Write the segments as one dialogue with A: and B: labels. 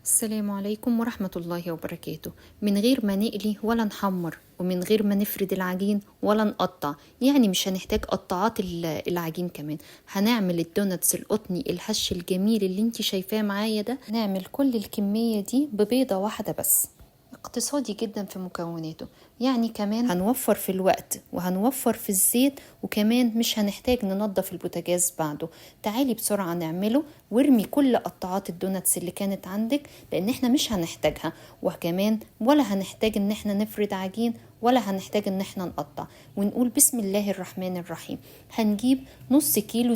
A: السلام عليكم ورحمة الله وبركاته. من غير ما نقلي ولا نحمر ومن غير ما نفرد العجين ولا نقطع، يعني مش هنحتاج قطعات العجين كمان. هنعمل الدوناتس القطني الهش الجميل اللي انتي شايفاه معايا ده. نعمل كل الكمية دي ببيضة واحدة بس، اقتصادي جدا في مكوناته، يعني كمان هنوفر في الوقت وهنوفر في الزيت، وكمان مش هنحتاج ننظف البوتاجاز بعده. تعالي بسرعة نعمله وارمي كل قطعات الدوناتس اللي كانت عندك، لان احنا مش هنحتاجها، وكمان ولا هنحتاج ان احنا نفرد عجين ولا هنحتاج ان احنا نقطع. ونقول بسم الله الرحمن الرحيم. هنجيب نص كيلو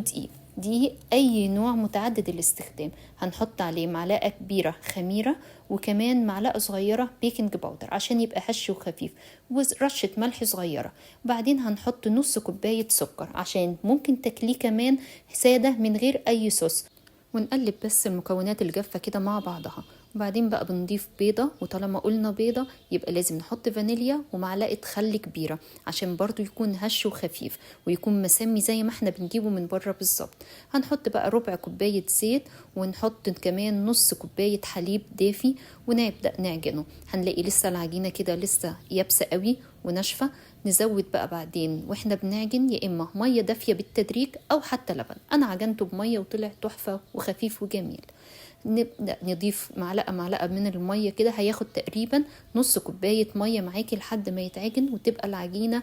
A: دقيق اي نوع متعدد الاستخدام، هنحط عليه معلقة كبيرة خميرة، وكمان معلقة صغيرة بيكنج باودر عشان يبقى هش وخفيف، ورشة ملح صغيرة. وبعدين هنحط نص كوباية سكر عشان ممكن تاكليه كمان سادة من غير اي صوص. ونقلب بس المكونات الجافة كده مع بعضها. وبعدين بقى بنضيف بيضة، وطالما قلنا بيضة يبقى لازم نحط فانيليا ومعلقة خل كبيرة عشان برضو يكون هش وخفيف ويكون مسمي زي ما احنا بنجيبه من بره بالظبط. هنحط بقى ربع كوباية زيت، ونحط كمان نص كوباية حليب دافي، ونبدأ نعجنه. هنلاقي لسه العجينة كده لسه يابسة قوي وناشفة. نزود بقى بعدين واحنا بنعجن يا اما ميه دافيه بالتدريج او حتى لبن. انا عجنته بميه وطلع تحفه وخفيف وجميل. نبدأ نضيف معلقة من المية كده، هياخد تقريبا نص كوباية مية معاكي لحد ما يتعجن وتبقى العجينة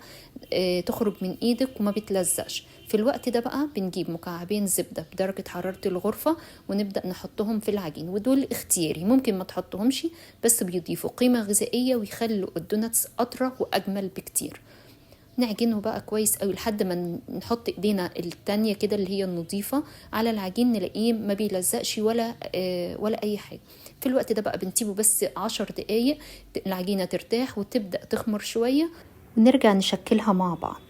A: تخرج من ايدك وما بتلزقش. في الوقت ده بقى بنجيب مكعبين زبدة بدرجة حرارة الغرفة ونبدأ نحطهم في العجين، ودول اختياري، ممكن ما تحطهمش، بس بيضيفوا قيمة غذائية ويخلوا الدوناتس أطرى وأجمل بكتير. نعجنه بقى كويس قوي لحد ما نحط ايدينا التانية كده اللي هي النظيفة على العجين، نلاقيه ما بيلزقش ولا اي حاجة. في الوقت ده بقى بنسيبه بس 10 دقايق العجينة ترتاح وتبدأ تخمر شوية، ونرجع نشكلها مع بعض.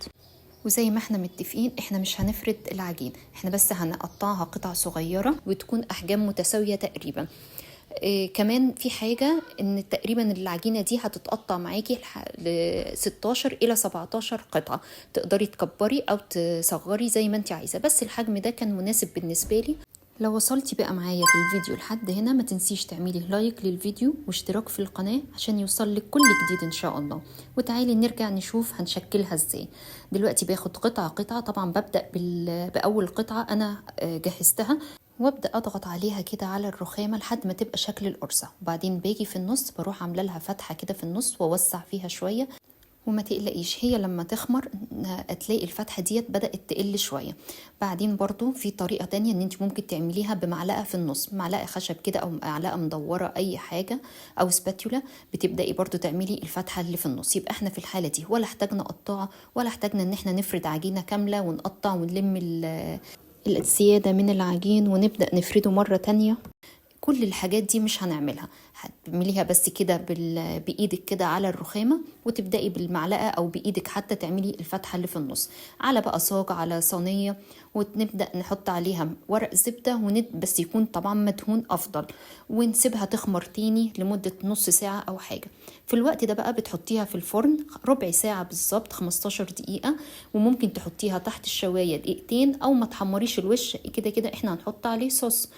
A: وزي ما احنا متفقين احنا مش هنفرد العجين، احنا بس هنقطعها قطع صغيرة وتكون احجام متساوية تقريبا. كمان في حاجة ان تقريبا العجينة دي هتتقطع معاكي ل 16 الى 17 قطعة، تقدري تكبري او تصغري زي ما انت عايزة، بس الحجم ده كان مناسب بالنسبة لي. لو وصلتي بقى معايا في الفيديو لحد هنا ما تنسيش تعملي لايك للفيديو واشتراك في القناة عشان يوصلك كل جديد ان شاء الله. وتعالي نرجع نشوف هنشكلها ازاي. دلوقتي باخد قطعة قطعة، طبعا ببدأ بأول قطعة انا جهزتها، وابدا اضغط عليها كده على الرخامه لحد ما تبقى شكل القرصه. وبعدين باجي في النص بروح عامله لها فتحه كده في النص واوسع فيها شويه. وما تقلقيش هي لما تخمر هتلاقي الفتحة ديت بدأت تقل شوية. بعدين برضو في طريقة تانية ان انت ممكن تعمليها بمعلقة في النص، معلقة خشب كده او معلقة مدورة اي حاجة او سباتولا، بتبدأي برضو تعملي الفتحة اللي في النص. يبقى احنا في الحالة دي ولا احتاجنا قطاعة ولا احتاجنا ان احنا نفرد عجينة كاملة ونقطع ونلم الزيادة من العجين ونبدأ نفرده مرة تانية. كل الحاجات دي مش هنعملها، هتعمليها بس كده بايدك كده على الرخامه، وتبداي بالمعلقه او بايدك حتى تعملي الفتحه اللي في النص على بقى صاج على صينيه، ونبدا نحط عليها ورق زبده بس يكون طبعا مدهون افضل، ونسيبها تخمر تاني لمده نص ساعه او حاجه. في الوقت ده بقى بتحطيها في الفرن ربع ساعه بالظبط، 15 دقيقه. وممكن تحطيها تحت الشوايه دقيقتين او ما تحمريش الوش، كده كده احنا هنحط عليه صوص.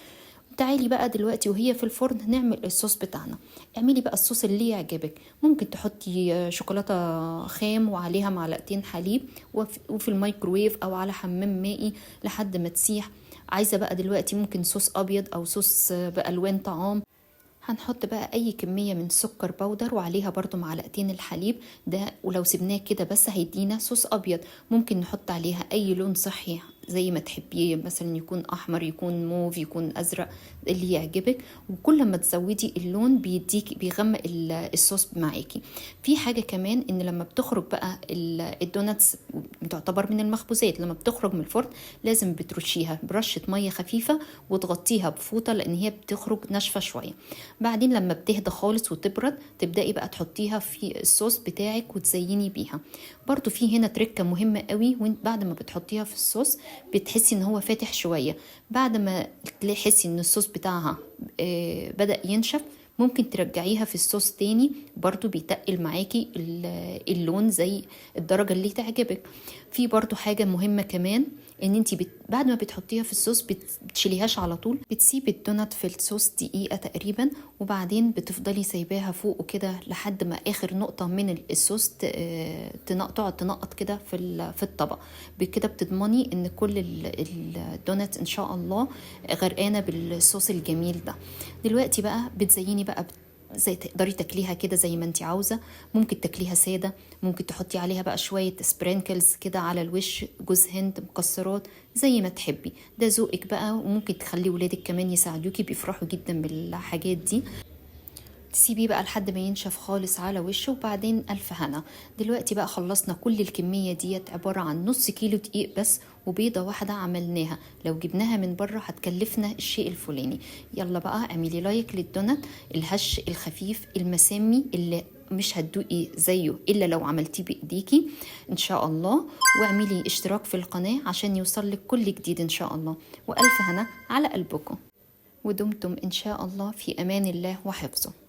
A: تعالي بقى دلوقتي وهي في الفرن نعمل الصوص بتاعنا. اعملي بقى الصوص اللي يعجبك، ممكن تحطي شوكولاتة خام وعليها معلقتين حليب، وفي الميكروويف او على حمام مائي لحد ما تسيح. عايزة بقى دلوقتي ممكن صوص ابيض او صوص بألوان طعام. هنحط بقى اي كمية من سكر بودر وعليها برضو معلقتين الحليب ده، ولو سيبناه كده بس هيدينا صوص ابيض. ممكن نحط عليها اي لون صحي زي ما تحبيه، مثلا يكون احمر يكون موف يكون ازرق اللي يعجبك. وكل ما تزودي اللون بيغمق الصوص معاكي. في حاجة كمان ان لما بتخرج بقى الدوناتس تعتبر من المخبوزات، لما بتخرج من الفرن لازم بترشيها برشة مية خفيفة وتغطيها بفوطة لان هي بتخرج ناشفة شوية. بعدين لما بتهدى خالص وتبرد تبدأي بقى تحطيها في الصوص بتاعك وتزيني بيها. برضو في هنا تركة مهمة قوي، وانت بعد ما بتحطيها في الصوص بتحسي ان هو فاتح شوية. بعد ما تحسي ان الصوص بتاعها بدأ ينشف، ممكن ترجعيها في الصوص تاني، برضو بيتقل معاكي اللون زي الدرجة اللي تعجبك. في برضو حاجة مهمة كمان ان انتي بعد ما بتحطيها في الصوص بتشيليهاش على طول، بتسيبي الدونات في الصوص دقيقة تقريبا، وبعدين بتفضلي سايباها فوق كده لحد ما اخر نقطة من الصوص تقعد تنقط كده في الطبق. بكده بتضمني ان كل الدونات ان شاء الله غرقانة بالصوص الجميل ده. دلوقتي بقى بتزيني بقى زي تقدري تاكليها كده زي ما انت عاوزه، ممكن تاكليها ساده، ممكن تحطي عليها بقى شويه سبرينكلز كده على الوش، جوز هند، مكسرات، زي ما تحبي، ده ذوقك بقى. وممكن تخلي ولادك كمان يساعدوكي، بيفرحوا جدا بالحاجات دي. تسيبيه بقى لحد ما ينشف خالص على وشه، وبعدين ألف هنا. دلوقتي بقى خلصنا كل الكمية ديت، عبارة عن نص كيلو دقيق بس وبيضة واحدة عملناها، لو جبناها من بره هتكلفنا الشيء الفلاني. يلا بقى اعملي لايك للدونات الهش الخفيف المسمي اللي مش هتدوقي زيه الا لو عملتيه بايديكي ان شاء الله، واعملي اشتراك في القناة عشان يوصلك كل جديد ان شاء الله. والف هنا على قلبكم، ودمتم ان شاء الله في امان الله وحفظه.